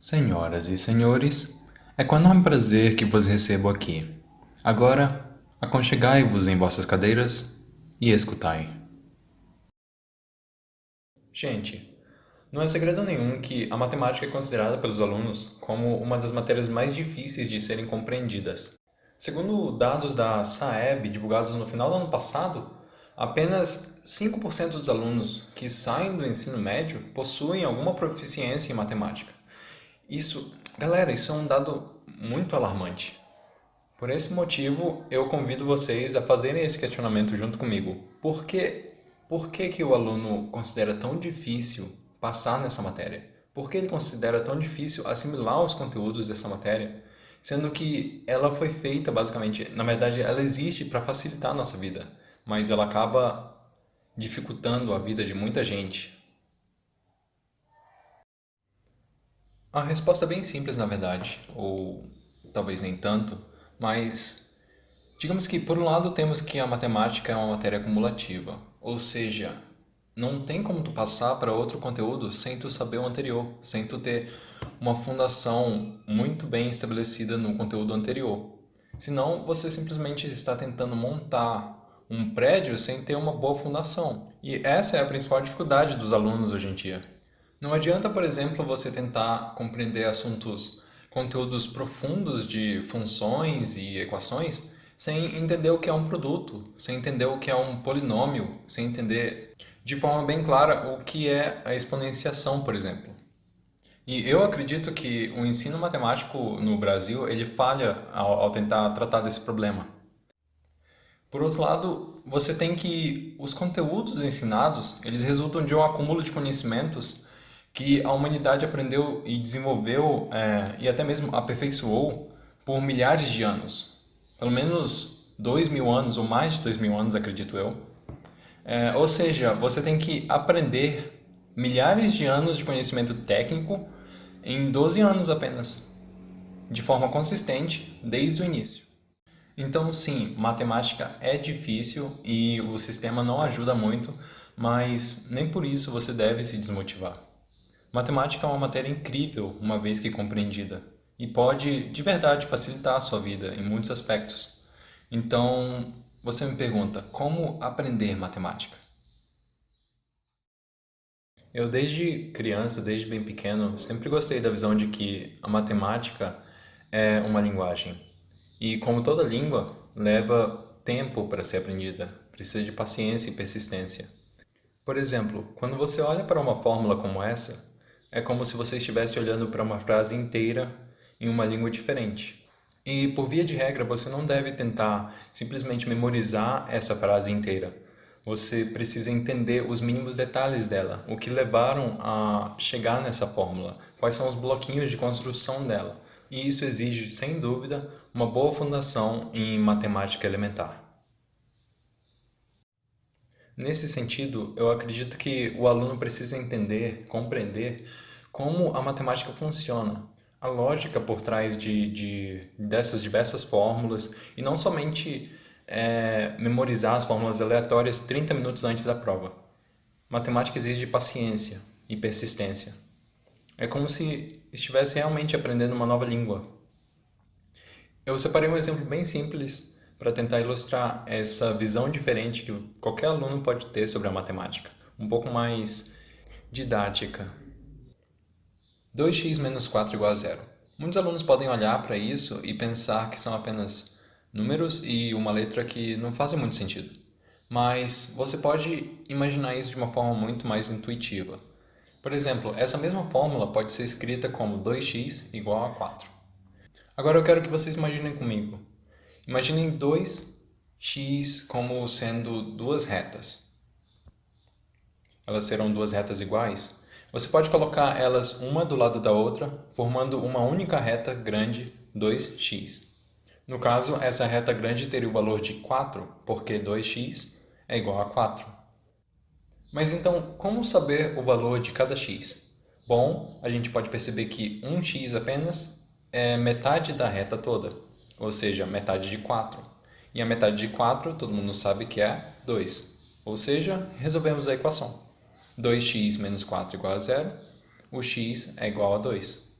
Senhoras e senhores, é com enorme prazer que vos recebo aqui. Agora, aconchegai-vos em vossas cadeiras e escutai. Gente, não é segredo nenhum que a matemática é considerada pelos alunos como uma das matérias mais difíceis de serem compreendidas. Segundo dados da SAEB divulgados no final do ano passado, apenas 5% dos alunos que saem do ensino médio possuem alguma proficiência em matemática. Galera, isso é um dado muito alarmante. Por esse motivo, eu convido vocês a fazerem esse questionamento junto comigo. Por que que o aluno considera tão difícil passar nessa matéria? Por que ele considera tão difícil assimilar os conteúdos dessa matéria? Sendo que ela foi feita basicamente, na verdade, ela existe para facilitar a nossa vida, mas ela acaba dificultando a vida de muita gente. A resposta é bem simples, na verdade, ou talvez nem tanto, mas digamos que, por um lado, temos que a matemática é uma matéria acumulativa, ou seja, não tem como tu passar para outro conteúdo sem tu saber o anterior, sem tu ter uma fundação muito bem estabelecida no conteúdo anterior. Senão, você simplesmente está tentando montar um prédio sem ter uma boa fundação. E essa é a principal dificuldade dos alunos hoje em dia. Não adianta, por exemplo, você tentar compreender conteúdos profundos de funções e equações sem entender o que é um produto, sem entender o que é um polinômio, sem entender de forma bem clara o que é a exponenciação, por exemplo. E eu acredito que o ensino matemático no Brasil, ele falha ao tentar tratar desse problema. Por outro lado, você tem que os conteúdos ensinados, eles resultam de um acúmulo de conhecimentos que a humanidade aprendeu e desenvolveu e até mesmo aperfeiçoou por milhares de anos. Pelo menos 2.000 anos ou mais de 2.000 anos, acredito eu. Ou seja, você tem que aprender milhares de anos de conhecimento técnico em 12 anos apenas, de forma consistente desde o início. Então, sim, matemática é difícil e o sistema não ajuda muito, mas nem por isso você deve se desmotivar. Matemática é uma matéria incrível, uma vez que compreendida, e pode de verdade facilitar a sua vida em muitos aspectos. Então, você me pergunta, como aprender matemática? Eu, desde criança, desde bem pequeno, sempre gostei da visão de que a matemática é uma linguagem. E como toda língua, leva tempo para ser aprendida, precisa de paciência e persistência. Por exemplo, quando você olha para uma fórmula como essa, é como se você estivesse olhando para uma frase inteira em uma língua diferente. E, por via de regra, você não deve tentar simplesmente memorizar essa frase inteira. Você precisa entender os mínimos detalhes dela, o que levaram a chegar nessa fórmula, quais são os bloquinhos de construção dela. E isso exige, sem dúvida, uma boa fundação em matemática elementar. Nesse sentido, eu acredito que o aluno precisa entender, compreender como a matemática funciona, a lógica por trás dessas diversas fórmulas e não somente memorizar as fórmulas aleatórias 30 minutos antes da prova. Matemática exige paciência e persistência. É como se estivesse realmente aprendendo uma nova língua. Eu separei um exemplo bem simples para tentar ilustrar essa visão diferente que qualquer aluno pode ter sobre a matemática, um pouco mais didática. 2x menos 4 igual a zero. Muitos alunos podem olhar para isso e pensar que são apenas números e uma letra que não fazem muito sentido. Mas você pode imaginar isso de uma forma muito mais intuitiva. Por exemplo, essa mesma fórmula pode ser escrita como 2x igual a 4. Agora eu quero que vocês imaginem comigo. Imaginem 2x como sendo duas retas. Elas serão duas retas iguais? Você pode colocar elas uma do lado da outra, formando uma única reta grande, 2x. No caso, essa reta grande teria o valor de 4, porque 2x é igual a 4. Mas então, como saber o valor de cada x? Bom, a gente pode perceber que 1x apenas é metade da reta toda, ou seja, metade de 4. E a metade de 4, todo mundo sabe que é 2. Ou seja, resolvemos a equação. 2x menos 4 igual a zero, o x é igual a 2.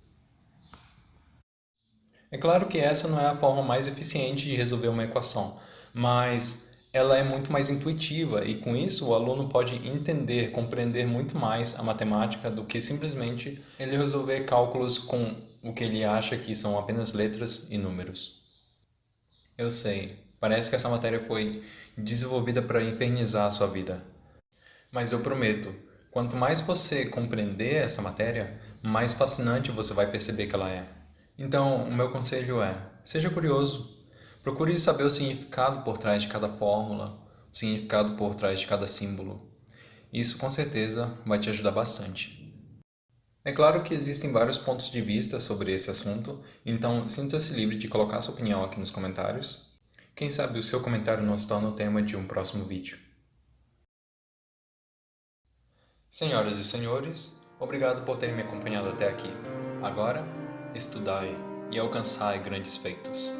É claro que essa não é a forma mais eficiente de resolver uma equação, mas ela é muito mais intuitiva e com isso o aluno pode entender, compreender muito mais a matemática do que simplesmente ele resolver cálculos com o que ele acha que são apenas letras e números. Eu sei, parece que essa matéria foi desenvolvida para infernizar a sua vida, mas eu prometo, quanto mais você compreender essa matéria, mais fascinante você vai perceber que ela é. Então, o meu conselho é: seja curioso. Procure saber o significado por trás de cada fórmula, o significado por trás de cada símbolo. Isso com certeza vai te ajudar bastante. É claro que existem vários pontos de vista sobre esse assunto, então sinta-se livre de colocar sua opinião aqui nos comentários. Quem sabe o seu comentário não se torna o tema de um próximo vídeo. Senhoras e senhores, obrigado por terem me acompanhado até aqui. Agora, estudai e alcançai grandes feitos.